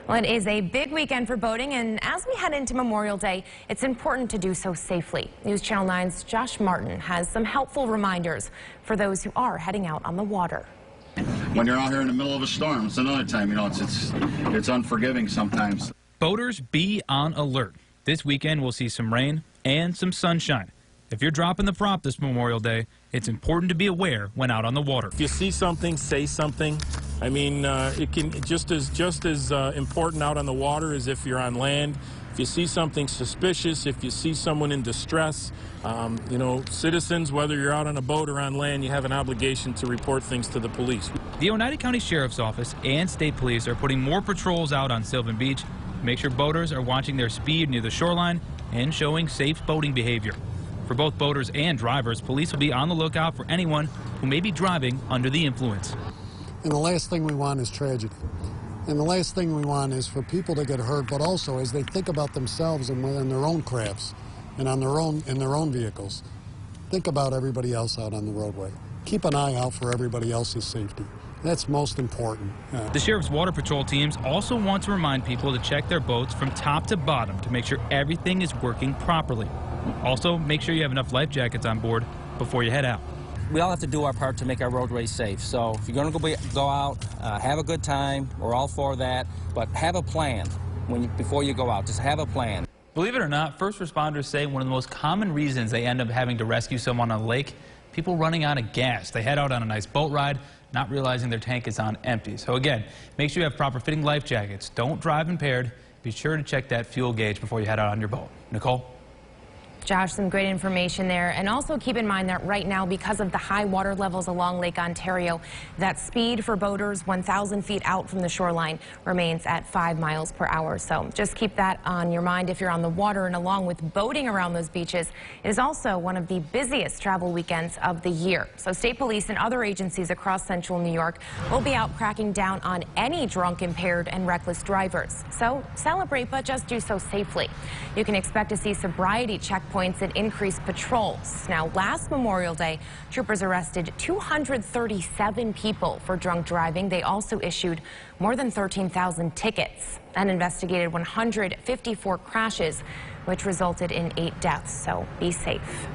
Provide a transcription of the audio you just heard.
Well, it is a big weekend for boating, and as we head into Memorial Day, it's important to do so safely. News Channel 9's Josh Martin has some helpful reminders for those who are heading out on the water. When you're out here in the middle of a storm, it's another time, it's unforgiving sometimes. Boaters, be on alert. This weekend we'll see some rain and some sunshine. If you're dropping the prop this Memorial Day, it's important to be aware when out on the water. If you see something, say something. I mean, it can just as important out on the water as if you're on land. If you see something suspicious, if you see someone in distress, citizens, whether you're out on a boat or on land, you have an obligation to report things to the police. The Oneida County Sheriff's Office and state police are putting more patrols out on Sylvan Beach to make sure boaters are watching their speed near the shoreline and showing safe boating behavior. For both boaters and drivers, police will be on the lookout for anyone who may be driving under the influence. And the last thing we want is tragedy. And the last thing we want is for people to get hurt, but also as they think about themselves and within their own crafts and in their own vehicles, think about everybody else out on the roadway. Keep an eye out for everybody else's safety. That's most important. The Sheriff's Water Patrol teams also want to remind people to check their boats from top to bottom to make sure everything is working properly. Also, make sure you have enough life jackets on board before you head out. We all have to do our part to make our roadways safe. So if you're going to go out, have a good time. We're all for that. But have a plan before you go out. Just have a plan. Believe it or not, first responders say one of the most common reasons they end up having to rescue someone on a lake, people running out of gas. They head out on a nice boat ride, not realizing their tank is on empty. So again, make sure you have proper fitting life jackets. Don't drive impaired. Be sure to check that fuel gauge before you head out on your boat. Nicole? Josh, some great information there. And also keep in mind that right now, because of the high water levels along Lake Ontario, that speed for boaters 1,000 feet out from the shoreline remains at 5 miles per hour. So just keep that on your mind if you're on the water. And along with boating around those beaches, it is also one of the busiest travel weekends of the year. So state police and other agencies across central New York will be out cracking down on any drunk, impaired, and reckless drivers. So celebrate, but just do so safely. You can expect to see sobriety checkpoints and increased patrols. Now, last Memorial Day, troopers arrested 237 people for drunk driving. They also issued more than 13,000 tickets and investigated 154 crashes, which resulted in 8 deaths. So be safe.